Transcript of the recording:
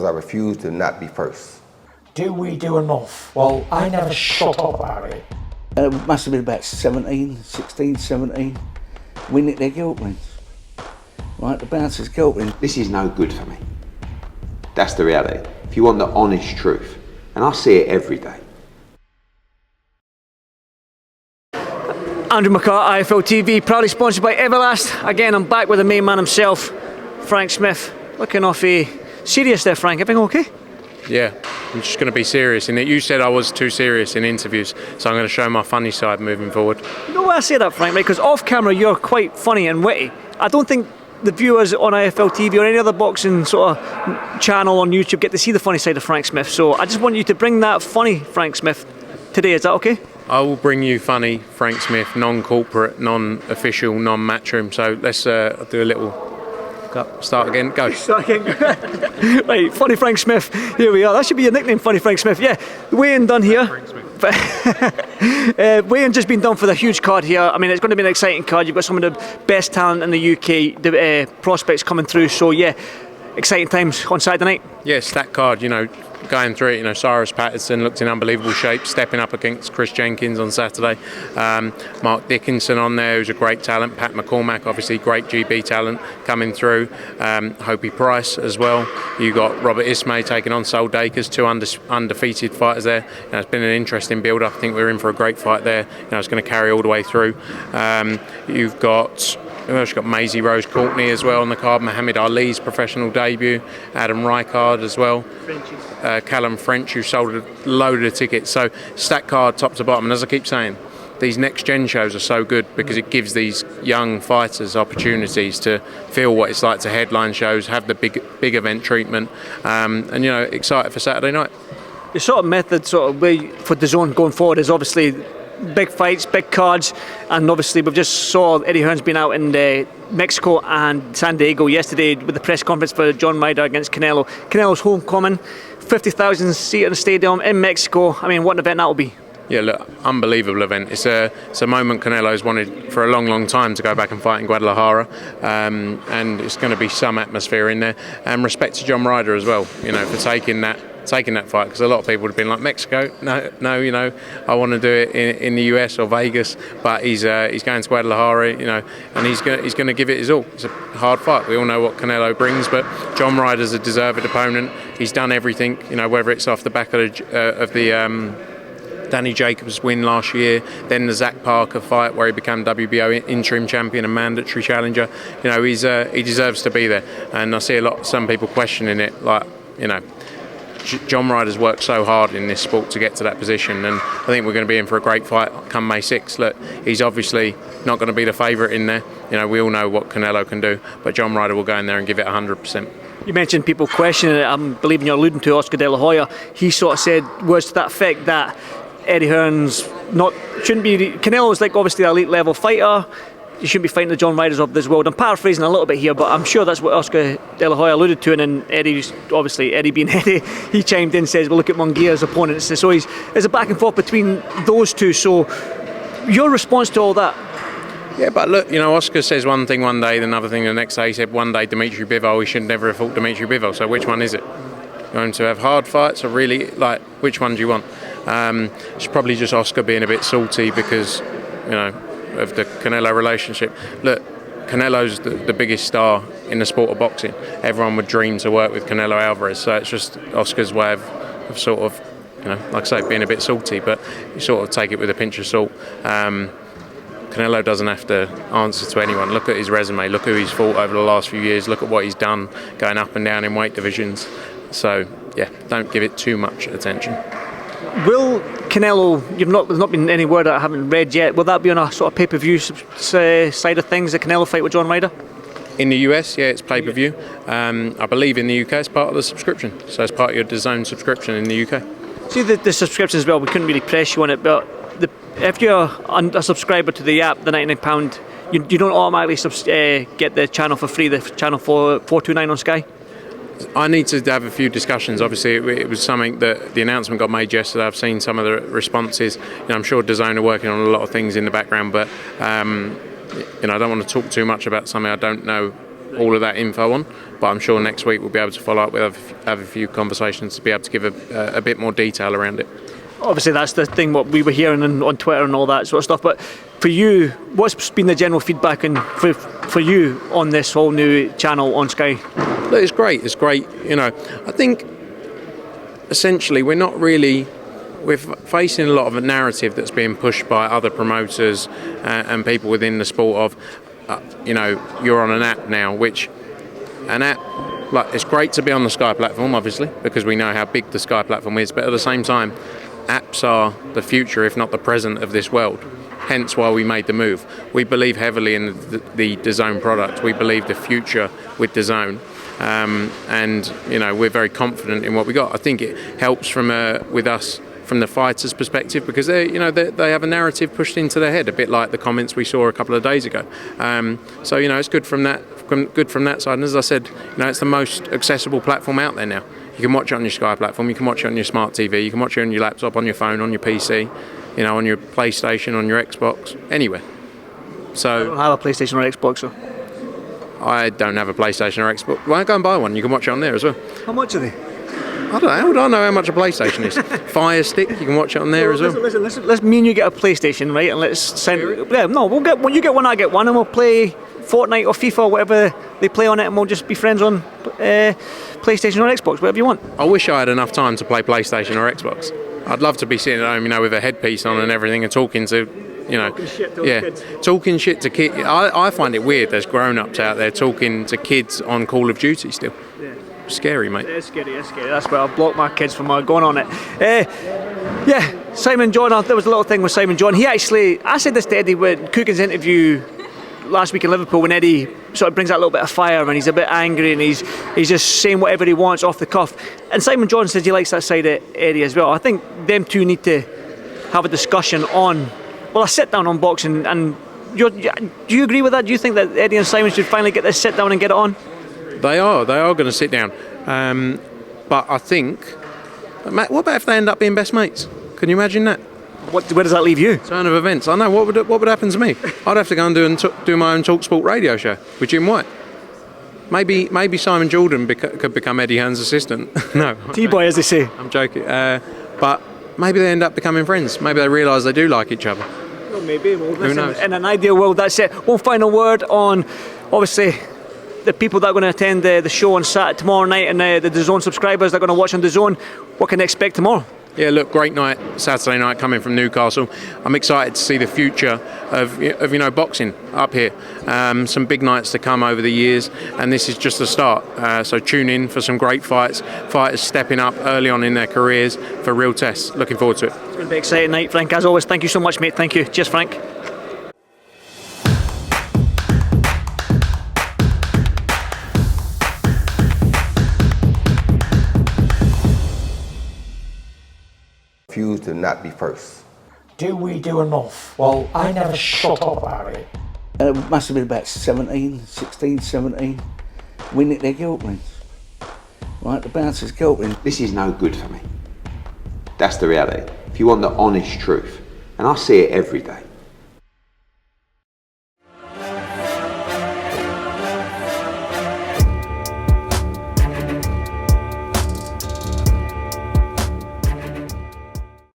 I refuse to not be first. Do we do enough? Well, I never shut up about it. It must have been about 16, 17. We nicked their guilt rings. Right, the bouncer's guilt ring. This is no good for me. That's the reality. If you want the honest truth, and I see it every day. Andrew McCART, IFL TV, proudly sponsored by Everlast. Again, I'm back with the main man himself, Frank Smith. Looking off serious there, Frank. Everything okay? Yeah, I'm just going to be serious in it. You said I was too serious in interviews, so I'm going to show my funny side moving forward. You know why I say that, Frank? Right? Because off camera, you're quite funny and witty. I don't think the viewers on IFL TV or any other boxing sort of channel on YouTube get to see the funny side of Frank Smith. So I just want you to bring that funny Frank Smith today. Is that okay? I will bring you funny Frank Smith, non-corporate, non-official, non-matchroom. So let's do a little... Start again, go. Start again. Right, Funny Frank Smith, here we are. That should be your nickname, Funny Frank Smith. Yeah, weigh-in done here. Weigh-in just been done for the huge card here. I mean, it's going to be an exciting card. You've got some of the best talent in the UK, the prospects coming through. So yeah, exciting times on Saturday night. Yeah, stacked card, you know, going through it, you know, Cyrus Patterson looked in unbelievable shape, stepping up against Chris Jenkins on Saturday. Mark Dickinson on there, who's a great talent. Pat McCormack, obviously great GB talent coming through. Hopi Price as well. You got Robert Ismay taking on Sol Dakers, two undefeated fighters there. You know, it's been an interesting build-up. I think we're in for a great fight there. You know, it's going to carry all the way through. You've got... We've got Maisie Rose Courtney as well on the card, Muhammad Ali's professional debut, Adam Rykard as well, Callum French, who sold a load of tickets. So stacked card top to bottom. And as I keep saying, these next gen shows are so good because it gives these young fighters opportunities to feel what it's like to headline shows, have the big event treatment, and you know, excited for Saturday night. The sort of method sort of way for Dazn going forward is obviously big fights, big cards, and obviously we've just saw Eddie Hearn's been out in Mexico and San Diego yesterday with the press conference for John Ryder against Canelo. Canelo's homecoming, 50,000 seat in the stadium in Mexico. I mean, what an event that will be. Yeah, look, unbelievable event. It's a moment Canelo's wanted for a long time to go back and fight in Guadalajara, and it's going to be some atmosphere in there. And respect to John Ryder as well, you know, for taking that fight, because a lot of people would have been like, Mexico, no, you know, I want to do it in the US or Vegas, but he's going to Guadalajara, you know, and he's going to give it his all. It's a hard fight. We all know what Canelo brings, but John Ryder's a deserved opponent. He's done everything, you know, whether it's off the back of the Danny Jacobs win last year, then the Zach Parker fight where he became WBO interim champion and mandatory challenger. You know, he deserves to be there, and I see some people questioning it, like, you know, John Ryder's worked so hard in this sport to get to that position, and I think we're going to be in for a great fight come May 6th. Look, he's obviously not going to be the favourite in there. You know, we all know what Canelo can do, but John Ryder will go in there and give it 100%. You mentioned people questioning it. I'm believing you're alluding to Oscar De La Hoya. He sort of said words to that effect that Eddie Hearn's shouldn't be. Canelo's like obviously an elite level fighter. You shouldn't be fighting the John Ryders of this world. I'm paraphrasing a little bit here, but I'm sure that's what Oscar De La Hoya alluded to. And then Eddie being Eddie, he chimed in and says, well, look at Munguia's opponents. So there's a back and forth between those two. So your response to all that? Yeah, but look, you know, Oscar says one thing one day, another thing the next day. He said one day Dimitri Bivol, he should never have fought Dimitri Bivol. So which one is it? Going to have hard fights or really, like, which one do you want? It's probably just Oscar being a bit salty because, you know, of the Canelo relationship. Look, Canelo's the biggest star in the sport of boxing. Everyone would dream to work with Canelo Alvarez, so it's just Oscar's way of sort of, you know, like I say, being a bit salty, but you sort of take it with a pinch of salt. Canelo doesn't have to answer to anyone. Look at his resume, look who he's fought over the last few years, look at what he's done going up and down in weight divisions. So yeah, don't give it too much attention. Will Canelo, there's not been any word that I haven't read yet, will that be on a sort of pay-per-view side of things, the Canelo fight with John Ryder? In the US, yeah, it's pay-per-view. I believe in the UK it's part of the subscription, so it's part of your Dazn subscription in the UK. See the subscription as well, we couldn't really press you on it, but if you're a subscriber to the app, the £99, you don't automatically get the channel for free, the channel for $4.29 on Sky? I need to have a few discussions. Obviously, it was something that the announcement got made yesterday. I've seen some of the responses. You know, I'm sure Dazn are working on a lot of things in the background, but you know, I don't want to talk too much about something I don't know all of that info on. But I'm sure next week we'll be able to follow up with have a few conversations to be able to give a bit more detail around it. Obviously, that's the thing what we were hearing on Twitter and all that sort of stuff. But for you, what's been the general feedback and for you on this whole new channel on Sky? Look, it's great. It's great. You know, I think essentially we're facing a lot of a narrative that's being pushed by other promoters and people within the sport of, you know, you're on an app now, which an app, like, it's great to be on the Sky platform, obviously, because we know how big the Sky platform is, but at the same time, apps are the future, if not the present, of this world. Hence why we made the move. We believe heavily in the Dazn product. We believe the future with Dazn. And, you know, we're very confident in what we got. I think it helps with us from the fighters' perspective, because they have a narrative pushed into their head, a bit like the comments we saw a couple of days ago. So, you know, it's good from that side. And as I said, you know, it's the most accessible platform out there now. You can watch it on your Sky platform, you can watch it on your smart TV, you can watch it on your laptop, on your phone, on your PC, you know, on your PlayStation, on your Xbox, anywhere. So I don't have a PlayStation or Xbox, so. I don't have a PlayStation or Xbox. Well, go and buy one. You can watch it on there as well. How much are they? I don't know. How would I know how much a PlayStation is? Fire Stick, you can watch it on there as well. Listen, let's me and you get a PlayStation, right? And let's send. Yeah, no, we'll get. When you get one, I get one, and we'll play Fortnite or FIFA or whatever they play on it, and we'll just be friends on PlayStation or Xbox, whatever you want. I wish I had enough time to play PlayStation or Xbox. I'd love to be sitting at home, you know, with a headpiece on and everything, and talking to, you know, talking shit to kids. I find it weird. There's grown-ups out there talking to kids on Call of Duty still. Yeah. Scary, mate. It's scary. That's where I block my kids from going on it. Yeah, Simon John, there was a little thing with Simon John. I said this to Eddie with Coogan's interview last week in Liverpool, when Eddie sort of brings that little bit of fire and he's a bit angry and he's just saying whatever he wants off the cuff. And Simon John says he likes that side of Eddie as well. I think them two need to have a discussion on, well, a sit down on boxing. And do you agree with that? Do you think that Eddie and Simon should finally get this sit down and get it on? They are going to sit down. But I think, Matt, what about if they end up being best mates? Can you imagine that? Where does that leave you? Turn of events. I know. What would happen to me? I'd have to go and do my own TalkSport radio show with Jim White. Maybe Simon Jordan could become Eddie Hearn's assistant. No, T-boy, as they say. I'm joking. But maybe they end up becoming friends. Maybe they realise they do like each other. Well, maybe. Well, who knows? In an ideal world, that's it. One final word on, obviously, the people that are going to attend the show on Saturday, tomorrow night, and the DAZN subscribers that are going to watch on DAZN. What can they expect tomorrow? Yeah, look, great night, Saturday night coming from Newcastle. I'm excited to see the future of you know, boxing up here. Some big nights to come over the years, and this is just the start. So tune in for some great fights, fighters stepping up early on in their careers for real tests. Looking forward to it. It's going to be an exciting night, Frank. As always, thank you so much, mate. Thank you. Cheers, Frank. Refuse to not be first. Do we do enough? Well, I never shut up about it. And it must have been about 16, 17. We nicked their guilt rings. Right, the bouncer's guilt ring. This is no good for me. That's the reality. If you want the honest truth, and I see it every day,